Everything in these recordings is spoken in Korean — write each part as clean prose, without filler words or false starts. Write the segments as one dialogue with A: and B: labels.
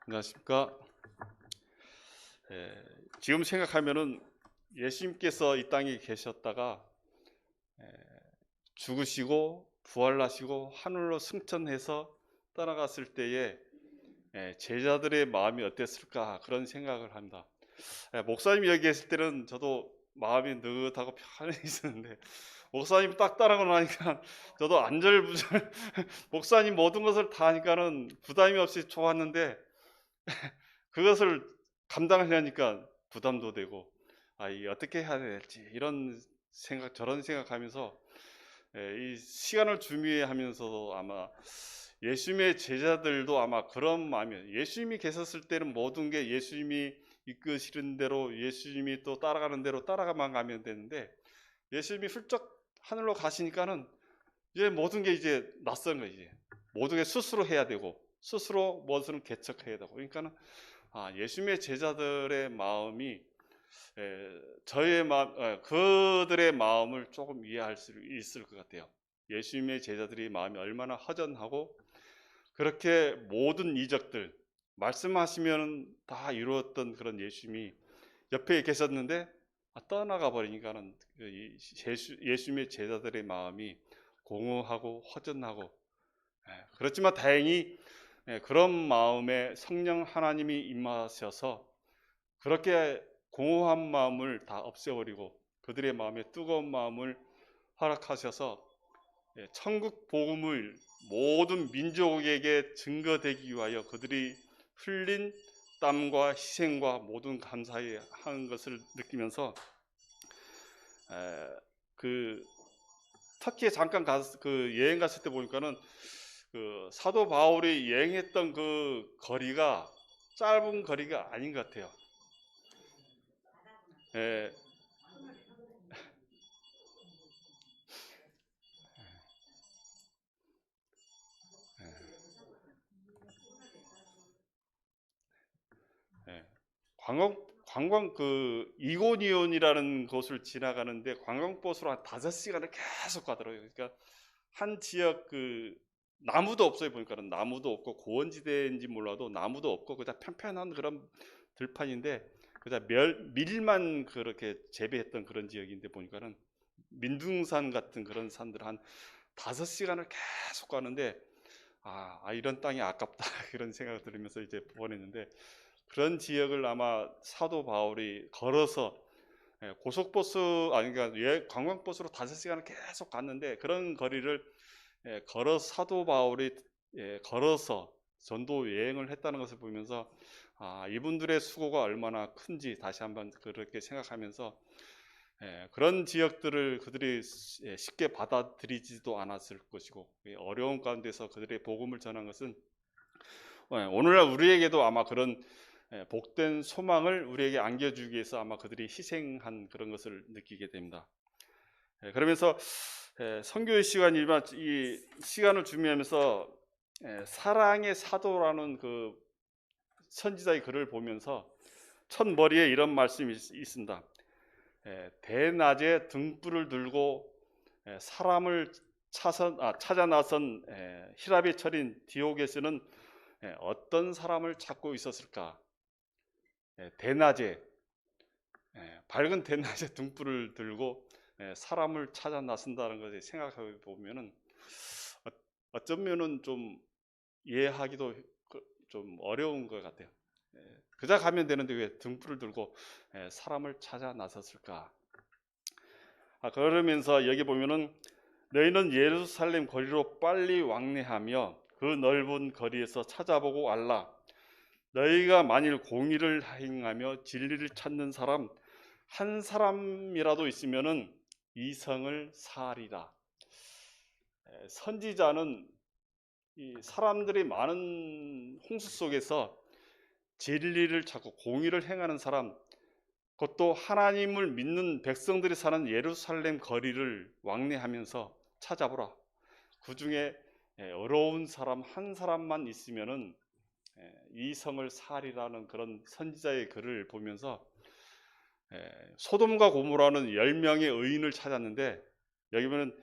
A: 안녕하십니까. 지금 생각하면은 예수님께서 이 땅에 계셨다가 에, 죽으시고 부활하시고 하늘로 승천해서 떠나갔을 때에 제자들의 마음이 어땠을까 그런 생각을 합니다. 목사님이 여기 계실 때는 저도 마음이 느긋하고 편히 있었는데 목사님 딱 따라가고 나니까 저도 안절부절 목사님 모든 것을 다 하니까는 부담이 없이 좋았는데 그것을 감당하려니까 부담도 되고 이 어떻게 해야 될지 이런 생각 저런 생각하면서 이 시간을 준비하면서도 아마 예수님의 제자들도 아마 그런 마음이에요. 예수님이 계셨을 때는 모든 게 예수님이 이끄시는 대로 예수님이 또 따라가는 대로 따라가만 가면 되는데 예수님이 훌쩍 하늘로 가시니까는 이제 모든 게 이제 낯선 거예요. 이제 모든 게 스스로 해야 되고 스스로 무엇을 개척해야 되고 그러니까는 예수님의 제자들의 마음이 저의 마음, 그들의 마음을 조금 이해할 수 있을 것 같아요. 예수님의 제자들의 마음이 얼마나 허전하고 그렇게 모든 이적들 말씀하시면 다 이루었던 그런 예수님이 옆에 계셨는데 떠나가 버리니까는 예수님의 제자들의 마음이 공허하고 허전하고 그렇지만 다행히 그런 마음에 성령 하나님이 임하셔서 그렇게 공허한 마음을 다 없애버리고 그들의 마음에 뜨거운 마음을 허락하셔서 천국 복음을 모든 민족에게 증거되기 위하여 그들이 흘린 땀과 희생과 모든 감사히 하는 것을 느끼면서 그 터키에 잠깐 그 여행 갔을 때 보니까는 그 사도 바울이 여행했던 그 거리가 짧은 거리가 아닌 것 같아요. 예, 예. 관광 그 이고니온이라는 곳을 지나가는데 관광버스로 한 5시간을 계속 가더라고요. 그러니까 한 지역 그 나무도 없어요. 보니까는 나무도 없고 고원지대인지 몰라도 나무도 없고 그냥 평평한 그런 들판인데 그냥 밀만 그렇게 재배했던 그런 지역인데 보니까는 민둥산 같은 그런 산들 한 5시간을 계속 가는데 이런 땅이 아깝다 그런 생각을 들으면서 이제 보냈는데 그런 지역을 아마 사도 바울이 걸어서 고속버스 그러니까 관광버스로 5시간을 계속 갔는데 그런 거리를 걸어 사도 바울이 걸어서 전도 여행을 했다는 것을 보면서 이분들의 수고가 얼마나 큰지 다시 한번 그렇게 생각하면서 그런 지역들을 그들이 쉽게 받아들이지도 않았을 것이고 어려운 가운데서 그들의 복음을 전한 것은 오늘날 우리에게도 아마 그런 복된 소망을 우리에게 안겨주기 위해서 아마 그들이 희생한 그런 것을 느끼게 됩니다. 그러면서 선교의 시간이지만 이 시간을 준비하면서 사랑의 사도라는 그 선지자의 글을 보면서 첫 머리에 이런 말씀이 있습니다. 대낮에 등불을 들고 사람을 찾아 나선 히라비 철인 디오게스는 어떤 사람을 찾고 있었을까? 대낮에 밝은 대낮에 등불을 들고 사람을 찾아 나선다는 것을 생각해 보면은 어쩌면은 좀 이해하기도 좀 어려운 것 같아요. 그자 가면 되는데 왜 등불을 들고 사람을 찾아 나섰을까? 그러면서 여기 보면은 너희는 예루살렘 거리로 빨리 왕래하며 그 넓은 거리에서 찾아보고 알라. 너희가 만일 공의를 행하며 진리를 찾는 사람 한 사람이라도 있으면은 이 성을 사하리라. 선지자는 이 사람들이 많은 홍수 속에서 진리를 찾고 공의를 행하는 사람, 그것도 하나님을 믿는 백성들이 사는 예루살렘 거리를 왕래하면서 찾아보라. 그 중에 어려운 사람 한 사람만 있으면은 이 성을 사하리라는 그런 선지자의 글을 보면서 소돔과 고모라는 10명의 의인을 찾았는데 여기 보면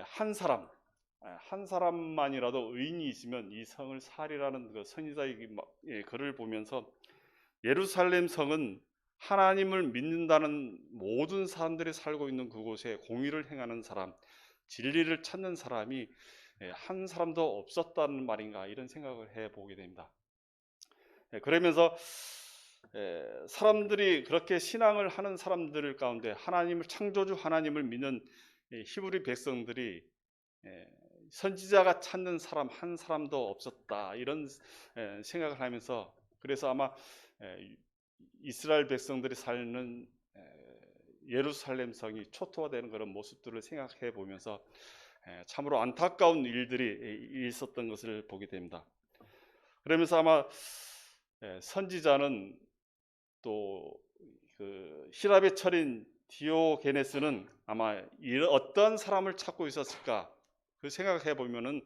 A: 한 사람 한 사람만이라도 의인이 있으면 이 성을 살이라는 그 선지자의 글을 보면서 예루살렘 성은 하나님을 믿는다는 모든 사람들이 살고 있는 그곳에 공의를 행하는 사람, 진리를 찾는 사람이 한 사람도 없었다는 말인가, 이런 생각을 해보게 됩니다. 그러면서 사람들이 그렇게 신앙을 하는 사람들 가운데 하나님을, 창조주 하나님을 믿는 히브리 백성들이 선지자가 찾는 사람 한 사람도 없었다, 이런 생각을 하면서, 그래서 아마 이스라엘 백성들이 사는 예루살렘 성이 초토화되는 그런 모습들을 생각해 보면서 참으로 안타까운 일들이 있었던 것을 보게 됩니다. 그러면서 아마 선지자는 또 그 히랍의 철인 디오게네스는 아마 어떤 사람을 찾고 있었을까, 그 생각해 보면은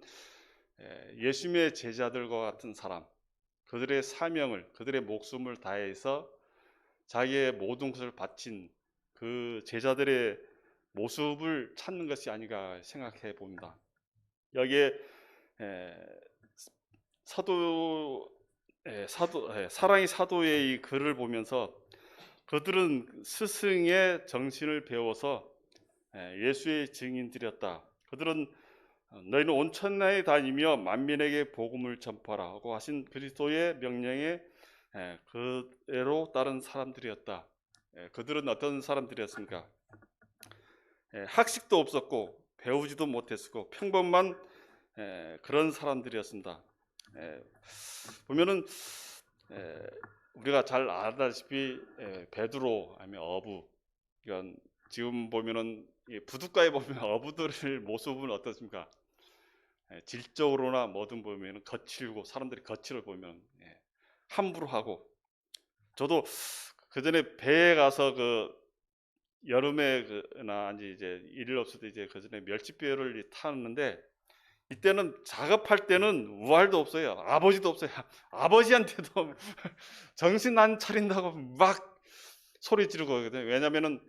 A: 예수님의 제자들과 같은 사람, 그들의 사명을, 그들의 목숨을 다해서 자기의 모든 것을 바친 그 제자들의 모습을 찾는 것이 아닌가 생각해 봅니다. 여기에 사랑의 사도의 이 글을 보면서 그들은 스승의 정신을 배워서 예수의 증인들이었다. 그들은 너희는 온 천하에 다니며 만민에게 복음을 전파하라 하고 하신 그리스도의 명령에 그대로 따른 사람들이었다. 그들은 어떤 사람들이었습니까? 학식도 없었고 배우지도 못했고 평범한 그런 사람들이었습니다. 보면은 우리가 잘 알다시피 베드로 아니면 어부, 이건 지금 보면은 부둣가에 보면 어부들의 모습은 어떻습니까? 질적으로나 뭐든 보면 거칠고, 사람들이 거칠어 보면 함부로 하고, 저도 그 전에 배에 가서 그 여름에 그나 이제 일 없을 때 이제 그 전에 멸치배를 탔는데, 이때는 작업할 때는 우활도 없어요. 아버지도 없어요. 아버지한테도 정신 안 차린다고 막 소리 지르고 하거든요. 왜냐면은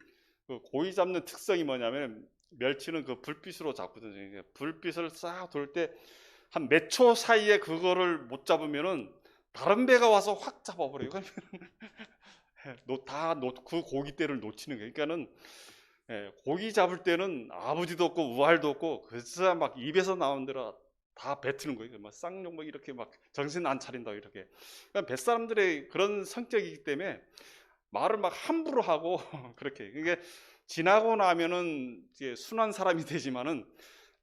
A: 그 고기 잡는 특성이 뭐냐면 멸치는 그 불빛으로 잡거든요. 불빛을 싹 돌 때 한 몇 초 사이에 그거를 못 잡으면은 다른 배가 와서 확 잡아버려요. 그 고기대를 놓치는 거예요. 그러니까는 고기 잡을 때는 아버지도 없고 우활도 없고 그래서 막 입에서 나온 대로 다 뱉는 거예요. 막 쌍욕 막 이렇게 막 정신 안 차린다 이렇게. 그러니까 뱃사람들의 그런 성격이기 때문에 말을 막 함부로 하고 그렇게. 이게 지나고 나면은 이제 순한 사람이 되지만은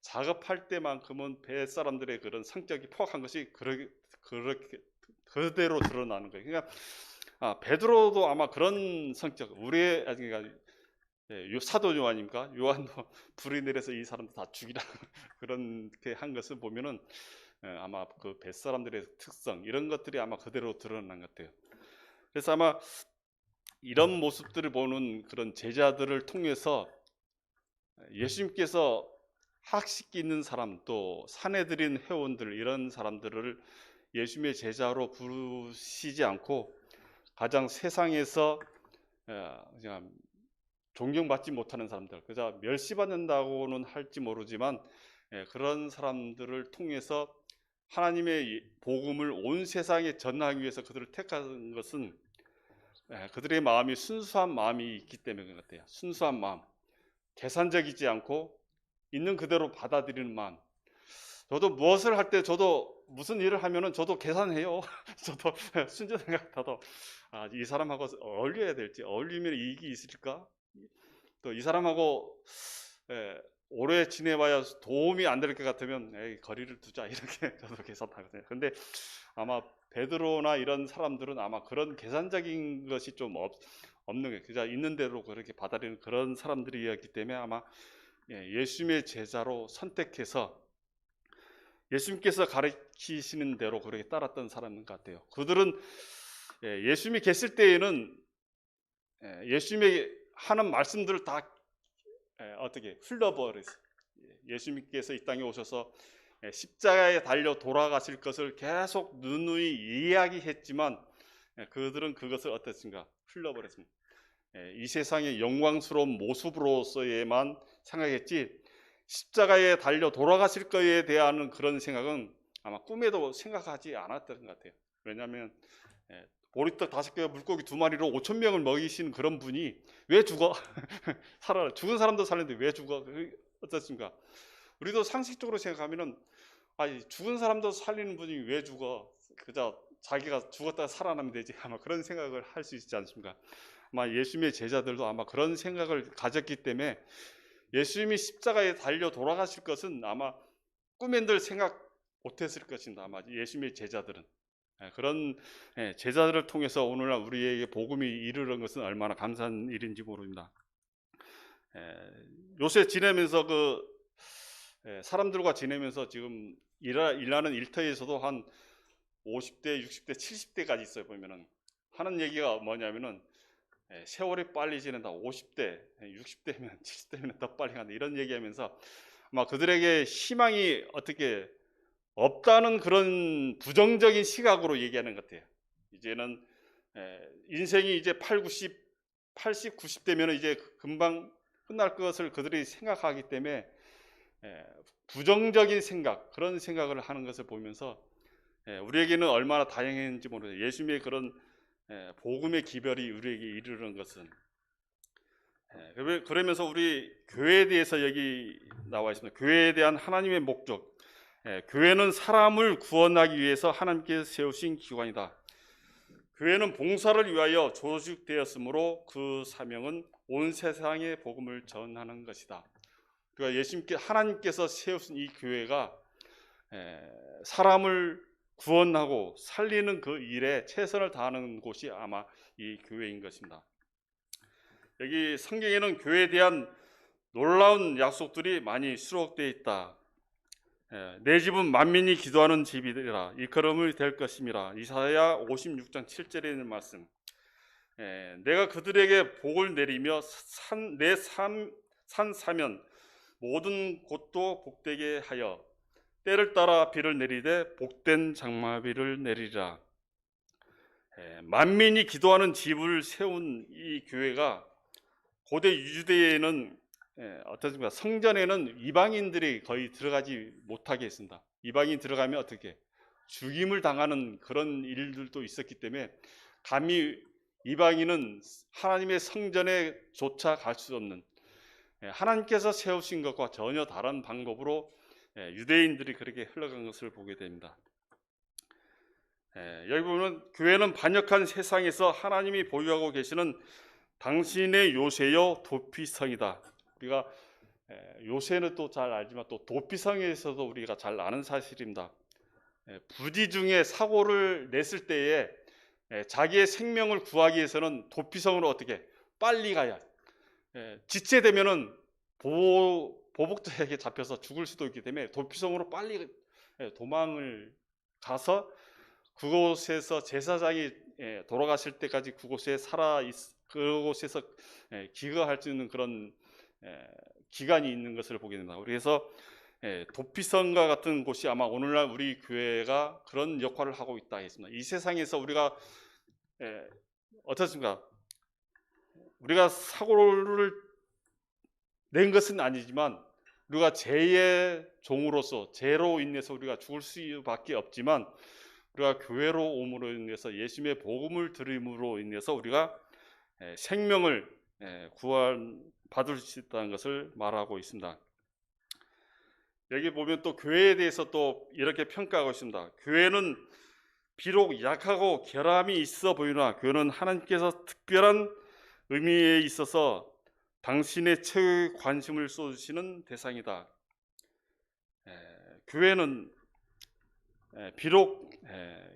A: 작업할 때만큼은 뱃사람들의 그런 성격이 포악한 것이 그렇게 그대로 드러나는 거예요. 그러니까 베드로도 아마 그런 성격, 우리의 그러니까 사도 요한입니까? 요한도 불이 내려서 이 사람들 다 죽이라 그렇게 한 것을 보면은 아마 그 뱃사람들의 특성, 이런 것들이 아마 그대로 드러난 것 같아요. 그래서 아마 이런 모습들을 보는 그런 제자들을 통해서 예수님께서 학식 있는 사람, 또 사내들인 회원들, 이런 사람들을 예수님의 제자로 부르시지 않고 가장 세상에서 그냥 존경받지 못하는 사람들, 그저 멸시받는다고는 할지 모르지만 그런 사람들을 통해서 하나님의 복음을 온 세상에 전하기 위해서 그들을 택한 것은 그들의 마음이 순수한 마음이 있기 때문에 그런 것 같아요. 순수한 마음, 계산적이지 않고 있는 그대로 받아들이는 마음. 저도 무엇을 할 때, 저도 무슨 일을 하면은 저도 계산해요. 저도 순전한 같아도 이 사람하고 어울려야 될지, 어울리면 이익이 있을까? 또 이 사람하고 오래 지내봐야 도움이 안 될 것 같으면 거리를 두자, 이렇게 저도 계산하거든요. 근데 아마 베드로나 이런 사람들은 아마 그런 계산적인 것이 좀 없는 거예요. 그냥 있는 대로 그렇게 받아들이는 그런 사람들이었기 때문에 아마 예수님의 제자로 선택해서 예수님께서 가르치시는 대로 그렇게 따랐던 사람인 것 같아요. 그들은 예수님이 계실 때에는 예수님의 하는 말씀들을 다 어떻게 흘려버렸어요. 예수님께서 이 땅에 오셔서 십자가에 달려 돌아가실 것을 계속 누누이 이야기했지만 그들은 그것을 어떻습니까? 흘려버렸습니다. 이 세상의 영광스러운 모습으로서에만 생각했지 십자가에 달려 돌아가실 거에 대한 그런 생각은 아마 꿈에도 생각하지 않았던 것 같아요. 왜냐하면 보리떡 5개, 물고기 2마리로 5천 명을 먹이신 그런 분이 왜 죽어? 살아, 죽은 사람도 살는데 왜 죽어? 어떻습니까? 우리도 상식적으로 생각하면은 죽은 사람도 살리는 분이 왜 죽어? 그저 자기가 죽었다가 살아나면 되지. 아마 그런 생각을 할 수 있지 않습니까? 아마 예수님의 제자들도 아마 그런 생각을 가졌기 때문에 예수님이 십자가에 달려 돌아가실 것은 아마 꿈엔들 생각 못했을 것입니다. 아마 예수님의 제자들은 그런 제자들을 통해서 오늘날 우리에게 복음이 이르는 것은 얼마나 감사한 일인지 모릅니다. 요새 지내면서 사람들과 지내면서 지금 일하는 일터에서도 한 50대, 60대, 70대까지 있어요. 보면은 하는 얘기가 뭐냐면은 세월이 빨리 지낸다. 50대, 60대면 70대면 더 빨리 간다. 이런 얘기하면서 아마 그들에게 희망이 어떻게 없다는 그런 부정적인 시각으로 얘기하는 것 같아요. 이제는 인생이 이제 80, 90대면 이제 금방 끝날 것을 그들이 생각하기 때문에 부정적인 생각, 그런 생각을 하는 것을 보면서 우리에게는 얼마나 다행인지 모르겠어요. 예수님의 그런 복음의 기별이 우리에게 이르는 것은 그러면서 우리 교회에 대해서 여기 나와 있습니다. 교회에 대한 하나님의 목적, 교회는 사람을 구원하기 위해서 하나님께서 세우신 기관이다. 교회는 봉사를 위하여 조직되었으므로 그 사명은 온 세상에 복음을 전하는 것이다. 그러니까 하나님께서 세우신 이 교회가 사람을 구원하고 살리는 그 일에 최선을 다하는 곳이 아마 이 교회인 것입니다. 여기 성경에는 교회에 대한 놀라운 약속들이 많이 수록되어 있다. 내 집은 만민이 기도하는 집이라 일컬음이 될 것임이라. 이사야 56장 7절에 있는 말씀. 내가 그들에게 복을 내리며 내 산 사면 모든 곳도 복되게 하여 때를 따라 비를 내리되 복된 장마비를 내리라. 만민이 기도하는 집을 세운 이 교회가 고대 유대에는 어떻습니까? 성전에는 이방인들이 거의 들어가지 못하게 했습니다. 이방인 들어가면 어떻게 죽임을 당하는 그런 일들도 있었기 때문에 감히 이방인은 하나님의 성전에 조차 갈 수 없는, 하나님께서 세우신 것과 전혀 다른 방법으로 유대인들이 그렇게 흘러간 것을 보게 됩니다. 여기 보면 교회는 반역한 세상에서 하나님이 보유하고 계시는 당신의 요새요 도피성이다. 우리가 요새는 또 잘 알지만 또 도피성에서도 우리가 잘 아는 사실입니다. 부지 중에 사고를 냈을 때에 자기의 생명을 구하기 위해서는 도피성으로 어떻게 빨리 가야, 지체되면은 보복자에게 잡혀서 죽을 수도 있기 때문에 도피성으로 빨리 도망을 가서 그곳에서 제사장이 돌아가실 때까지 그곳에서 기거할 수 있는 그런 기간이 있는 것을 보게 됩니다. 그래서 도피성과 같은 곳이 아마 오늘날 우리 교회가 그런 역할을 하고 있다 했습니다. 이 세상에서 우리가 어떻습니까? 우리가 사고를 낸 것은 아니지만 우리가 죄의 종으로서 죄로 인해서 우리가 죽을 수밖에 없지만 우리가 교회로 옴으로 인해서 예수님의 복음을 들음으로 인해서 우리가 생명을 구원받을 수 있다는 것을 말하고 있습니다. 여기 보면 또 교회에 대해서 또 이렇게 평가하고 있습니다. 교회는 비록 약하고 결함이 있어 보이나 교회는 하나님께서 특별한 의미에 있어서 당신의 최고의 관심을 쏟으시는 대상이다. 교회는 비록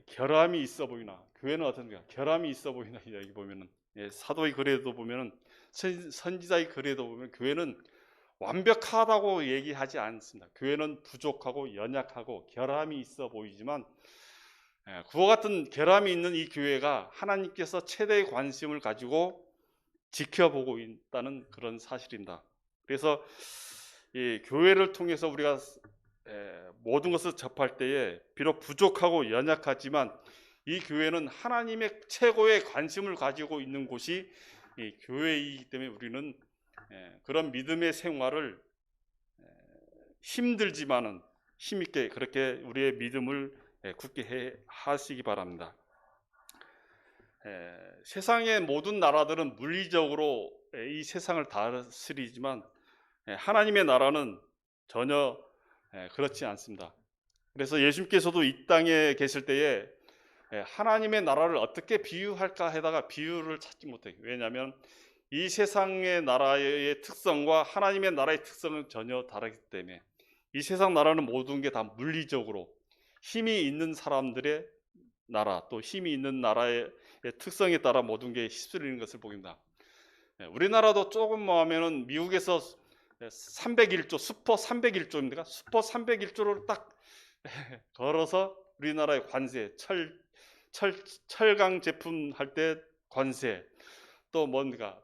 A: 결함이 있어 보이나, 교회는 어떤가? 결함이 있어 보이나 여기 보면은 사도의 글에도 보면은 선지자의 글에도 보면 교회는 완벽하다고 얘기하지 않습니다. 교회는 부족하고 연약하고 결함이 있어 보이지만 그와 같은 결함이 있는 이 교회가 하나님께서 최대의 관심을 가지고 지켜보고 있다는 그런 사실입니다. 그래서 이 교회를 통해서 우리가 모든 것을 접할 때에 비록 부족하고 연약하지만 이 교회는 하나님의 최고의 관심을 가지고 있는 곳이 이 교회이기 때문에 우리는 그런 믿음의 생활을 힘들지만은 힘있게 그렇게 우리의 믿음을 굳게 하시기 바랍니다. 세상의 모든 나라들은 물리적으로 이 세상을 다스리지만 하나님의 나라는 전혀 그렇지 않습니다. 그래서 예수님께서도 이 땅에 계실 때에 하나님의 나라를 어떻게 비유할까 하다가 비유를 찾지 못해요. 왜냐하면 이 세상의 나라의 특성과 하나님의 나라의 특성은 전혀 다르기 때문에 이 세상 나라는 모든 게 다 물리적으로 힘이 있는 사람들의 나라, 또 힘이 있는 나라의 특성에 따라 모든 게 휩쓸리는 것을 보입니다. 우리나라도 조금 뭐 하면은 미국에서 301조, 슈퍼 301조입니까? 슈퍼 301조를 딱 걸어서 우리나라의 관세, 철강 제품 할 때 관세, 또 뭔가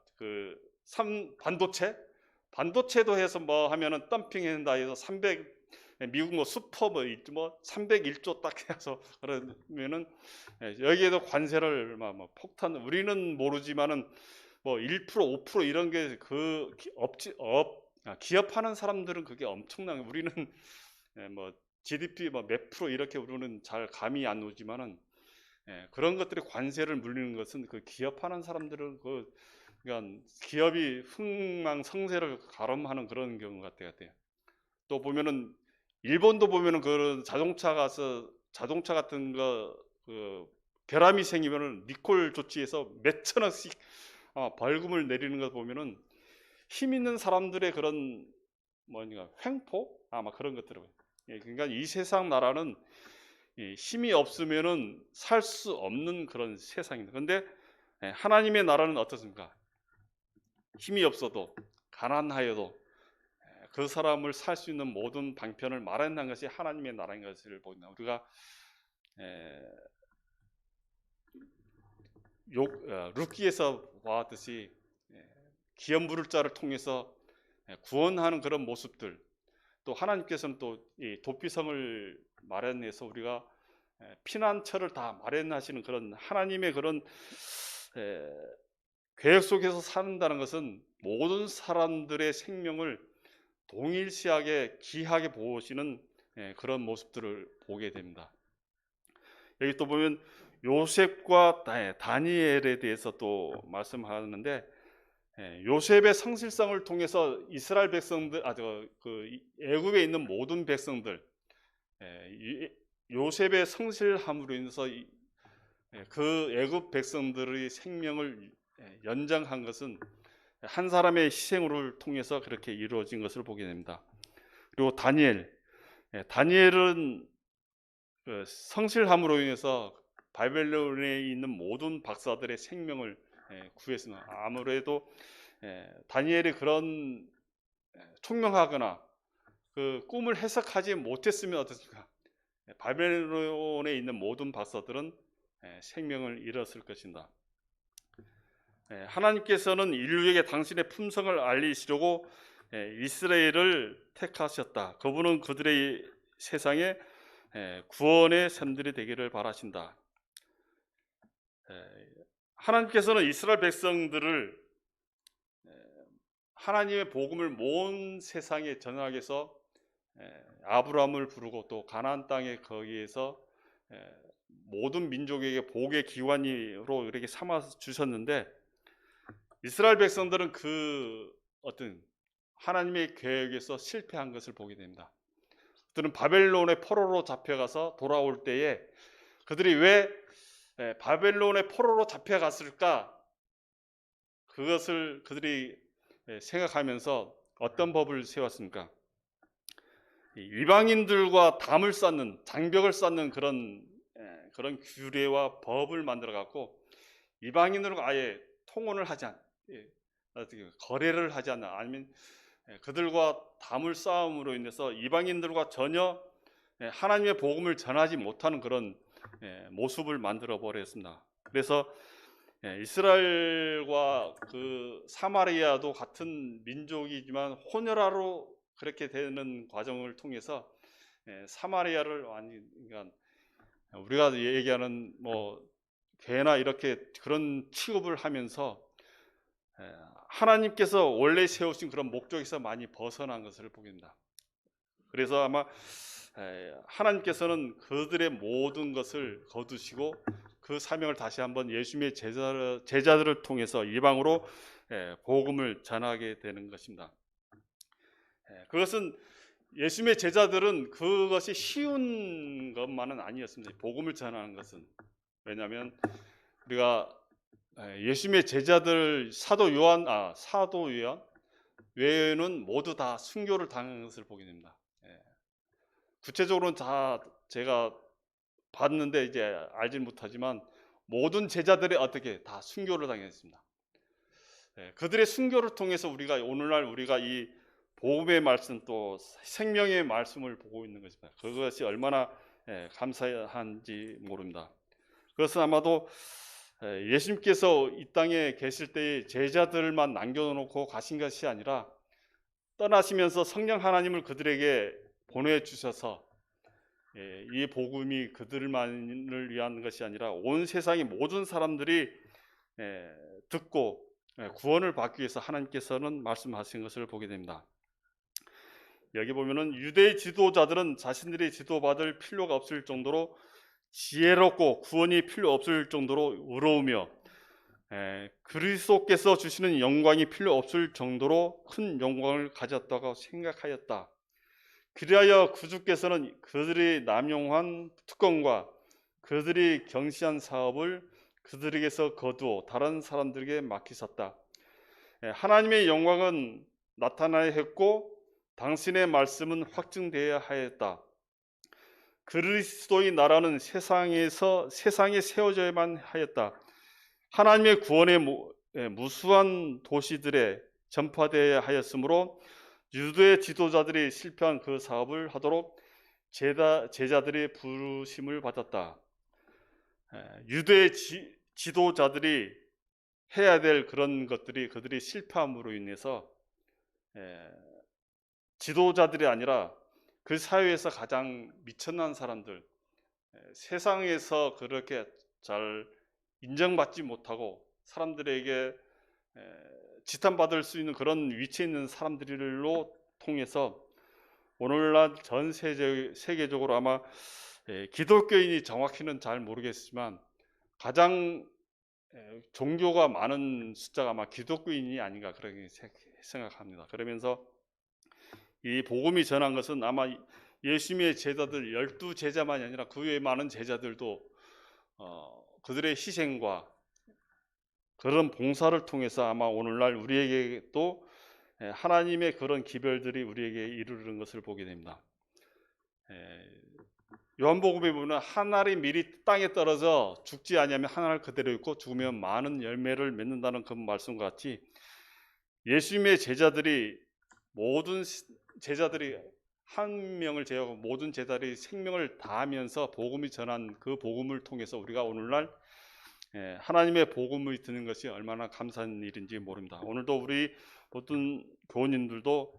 A: 반도체도 해서 뭐 하면은 덤핑한다 해서 미국 뭐 슈퍼 뭐 301조 딱 해서 그러면은 여기에도 관세를 뭐 폭탄, 우리는 모르지만은 뭐 1%, 5% 이런 게 기업하는 사람들은 그게 엄청나게, 우리는 뭐 GDP 뭐 몇 프로 이렇게 우리는 잘 감이 안 오지만은 그런 것들이 관세를 물리는 것은 그 기업하는 사람들은 그러니까 기업이 흥망성쇠를 가름하는 그런 경우 같아요. 또 보면은 일본도 보면은 그런 자동차 같은 거 결함이 생기면은 리콜 조치해서 몇천 원씩 벌금을 내리는 거 보면은 힘 있는 사람들의 그런 횡포 아마 그런 것들을. 그러니까 이 세상 나라는 힘이 없으면은 살 수 없는 그런 세상입니다. 그런데 하나님의 나라는 어떻습니까? 힘이 없어도 가난하여도 그 사람을 살 수 있는 모든 방편을 마련한 것이 하나님의 나라인 것을 보인다. 우리가 룻기에서 보았듯이 기업 부를 자를 통해서 구원하는 그런 모습들, 또 하나님께서는 또 이 도피성을 마련해서 우리가 피난처를 다 마련하시는 그런 하나님의 그런 계획 속에서 산다는 것은 모든 사람들의 생명을 동일시하게 귀하게 보시는 그런 모습들을 보게 됩니다. 여기 또 보면 요셉과 다니엘에 대해서 또 말씀하는데, 요셉의 성실성을 통해서 이스라엘 백성들, 애굽에 있는 모든 백성들, 요셉의 성실함으로 인해서 그 애굽 백성들의 생명을 연장한 것은 한 사람의 희생을 통해서 그렇게 이루어진 것을 보게 됩니다. 그리고 다니엘은 성실함으로 인해서 바벨론에 있는 모든 박사들의 생명을 구했습니다. 아무래도 다니엘이 그런 총명하거나 그 꿈을 해석하지 못했으면 어떻습니까? 바벨론에 있는 모든 박사들은 생명을 잃었을 것입니다. 하나님께서는 인류에게 당신의 품성을 알리시려고 이스라엘을 택하셨다. 그분은 그들의 세상에 구원의 샘들이 되기를 바라신다. 하나님께서는 이스라엘 백성들을 하나님의 복음을 온 세상에 전하기 위해서 아브라함을 부르고 또 가나안 땅에 거기에서 모든 민족에게 복의 기관으로 이렇게 삼아 주셨는데, 이스라엘 백성들은 그 어떤 하나님의 계획에서 실패한 것을 보게 됩니다. 그들은 바벨론의 포로로 잡혀가서 돌아올 때에 그들이 왜 바벨론의 포로로 잡혀갔을까? 그것을 그들이 생각하면서 어떤 법을 세웠습니까? 이방인들과 담을 쌓는, 장벽을 쌓는 그런 규례와 법을 만들어 갖고 이방인들과 아예 통혼을 하지 않, 거래를 하지 않나, 아니면 그들과 담을 쌓음으로 인해서 이방인들과 전혀 하나님의 복음을 전하지 못하는 그런 모습을 만들어 버렸습니다. 그래서 이스라엘과 그 사마리아도 같은 민족이지만 혼혈아로 그렇게 되는 과정을 통해서 사마리아를 그러니까 우리가 얘기하는 뭐 개나 이렇게 그런 취급을 하면서 하나님께서 원래 세우신 그런 목적에서 많이 벗어난 것을 보게 됩니다. 그래서 아마 하나님께서는 그들의 모든 것을 거두시고 그 사명을 다시 한번 예수님의 제자들을 통해서 이방으로 복음을 전하게 되는 것입니다. 그것은 예수님의 제자들은 그것이 쉬운 것만은 아니었습니다. 복음을 전하는 것은. 왜냐하면 우리가 예수님의 제자들 사도 요한 외에는 모두 다 순교를 당한 것을 보게 됩니다. 구체적으로는 다 제가 봤는데 이제 알지 못하지만 모든 제자들이 어떻게 다 순교를 당했습니다. 그들의 순교를 통해서 우리가 오늘날 우리가 이 복음의 말씀 또 생명의 말씀을 보고 있는 것입니다. 그것이 얼마나 감사한지 모릅니다. 그것은 아마도 예수님께서 이 땅에 계실 때의 제자들만 남겨놓고 가신 것이 아니라 떠나시면서 성령 하나님을 그들에게 보내주셔서 이 복음이 그들만을 위한 것이 아니라 온 세상의 모든 사람들이 듣고 구원을 받기 위해서 하나님께서는 말씀하신 것을 보게 됩니다. 여기 보면은 유대 지도자들은 자신들이 지도받을 필요가 없을 정도로 지혜롭고 구원이 필요 없을 정도로 의로우며 그리스도께서 주시는 영광이 필요 없을 정도로 큰 영광을 가졌다고 생각하였다. 그리하여 구주께서는 그들이 남용한 특권과 그들이 경시한 사업을 그들에게서 거두어 다른 사람들에게 맡기셨다. 하나님의 영광은 나타나야 했고 당신의 말씀은 확증되어야 하였다. 그리스도의 나라는 세상에 세워져야만 하였다. 하나님의 구원의 무수한 도시들에 전파되어야 하였으므로 유대 지도자들이 실패한 그 사업을 하도록 제자들이 부르심을 받았다. 유대 지도자들이 해야 될 그런 것들이 그들이 실패함으로 인해서 지도자들이 아니라 그 사회에서 가장 미천한 사람들, 세상에서 그렇게 잘 인정받지 못하고 사람들에게 지탄받을 수 있는 그런 위치에 있는 사람들로 통해서 오늘날 전 세계적으로 아마 기독교인이 정확히는 잘 모르겠지만 가장 종교가 많은 숫자가 아마 기독교인이 아닌가 그렇게 생각합니다. 그러면서 이 복음이 전한 것은 아마 예수님의 제자들 12제자만이 아니라 그 외에 많은 제자들도 그들의 희생과 그런 봉사를 통해서 아마 오늘날 우리에게 또 하나님의 그런 기별들이 우리에게 이르는 것을 보게 됩니다. 요한복음에 보면 한 알이 미리 땅에 떨어져 죽지 아니하면 한 알 그대로 있고 죽으면 많은 열매를 맺는다는 그 말씀과 같이 예수님의 제자들이 모든 제자들이 한 명을 제외하고 모든 제자들이 생명을 다하면서 복음이 전한 그 복음을 통해서 우리가 오늘날 하나님의 복음을 듣는 것이 얼마나 감사한 일인지 모릅니다. 오늘도 우리 모든 교우님들도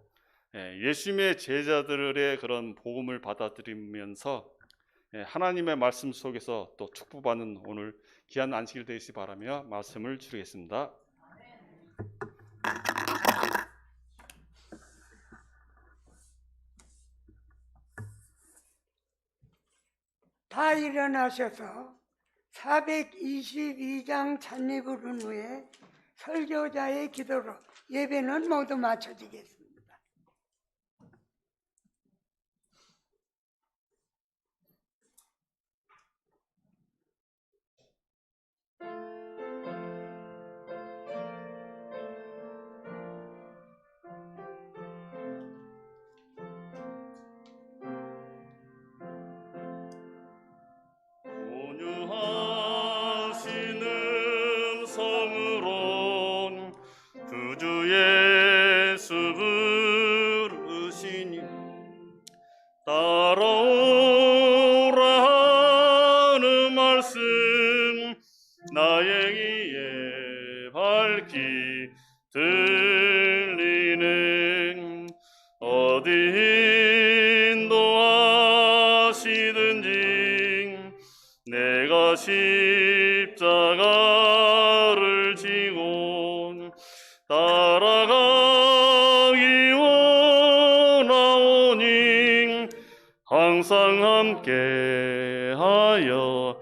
A: 예수님의 제자들의 그런 복음을 받아들이면서 하나님의 말씀 속에서 또 축복받는 오늘 귀한 안식일 되시기 바라며 말씀을 드리겠습니다.
B: 다 일어나셔서 422장 찬미 부른 후에 설교자의 기도로 예배는 모두 마쳐지겠습니다.
A: 온유하신 음성으로 구주 예수 부르시니 따라오라 하는 말씀 나의 귀에 밝히 들리는 어디 인도하시든지 내가 십자가를 지고 따라가기 원하오니 함께 하여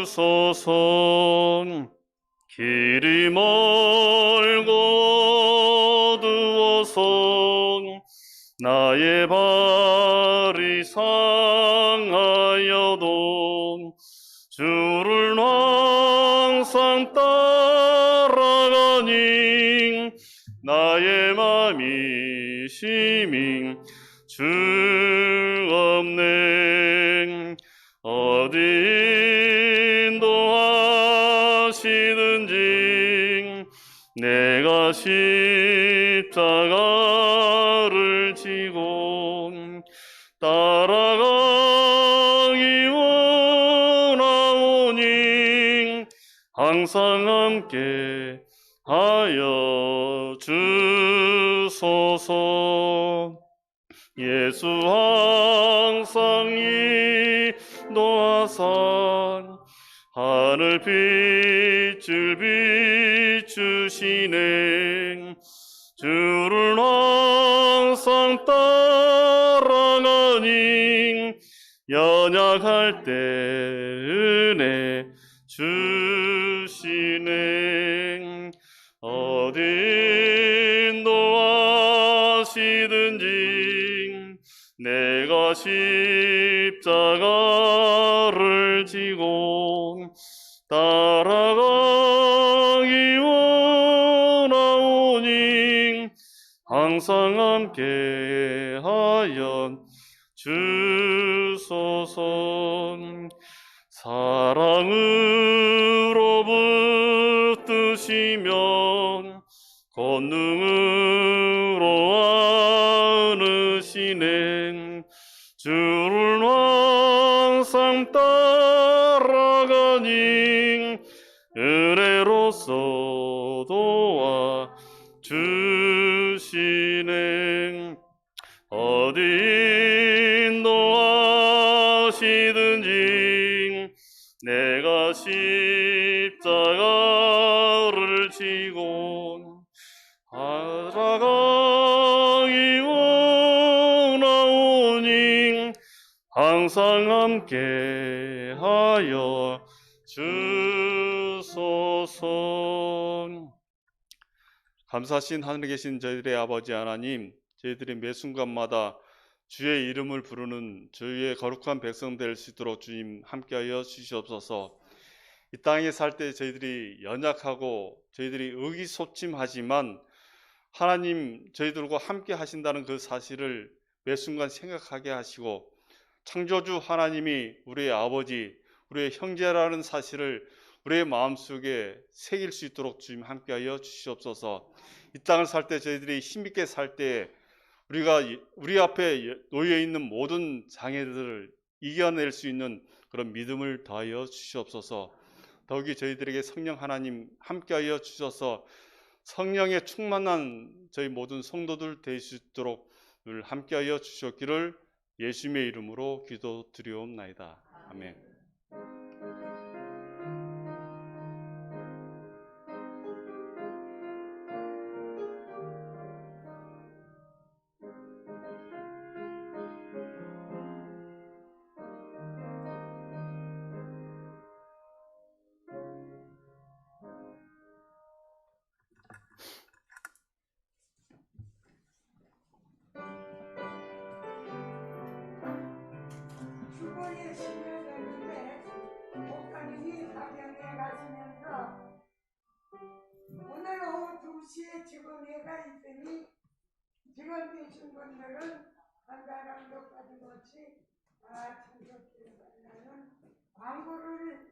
A: 주소서. 길이 멀고 어두워서 나의 발이 상하여도 주를 항상 따라가니 나의 맘이 심히 즐겁네. 어디 인도하시든지 내가 십자가를 지고 따라가기 원하오니 항상 함께 하여 주소서. 예수 항상 인도하사 하늘 빛을 비추시네. 주를 항상 따라가니 연약할 때 은혜 주시네. 어디 인도하시든지 내가 십자가를 지고 따라가기 원하오니 항상 함께 하여 주소서. 사랑으로 붙드시면 권능으로 안으시네. 주를 항상 따라가니 은혜로서 도와 주시네. 어디 인도하시든지 내가 십자가를 지고 살아가기 원하오니 항상 함께 하여 주소서. 감사하신 하늘에 계신 저희들의 아버지 하나님, 저희들이 매 순간마다 주의 이름을 부르는 주의 거룩한 백성 될 수 있도록 주님 함께하여 주시옵소서. 이 땅에 살 때 저희들이 연약하고 저희들이 의기소침하지만 하나님 저희들과 함께 하신다는 그 사실을 매 순간 생각하게 하시고 창조주 하나님이 우리의 아버지, 우리의 형제라는 사실을 우리의 마음속에 새길 수 있도록 주님 함께하여 주시옵소서. 이 땅을 살 때 저희들이 힘있게 살 때 우리가 우리 앞에 놓여 있는 모든 장애들을 이겨낼 수 있는 그런 믿음을 더하여 주시옵소서. 더욱이 저희들에게 성령 하나님 함께하여 주셔서 성령에 충만한 저희 모든 성도들 될 수 있도록 늘 함께하여 주셨기를 예수님의 이름으로 기도드리옵나이다. 아멘.
B: 주거에 심려졌는데 목사님이 사경에 가시면서 오늘 오후 2시에 직원회가 있으니 직원 되신 분들은 한 사람도 빠짐없이 다 참석해 달라는 광고를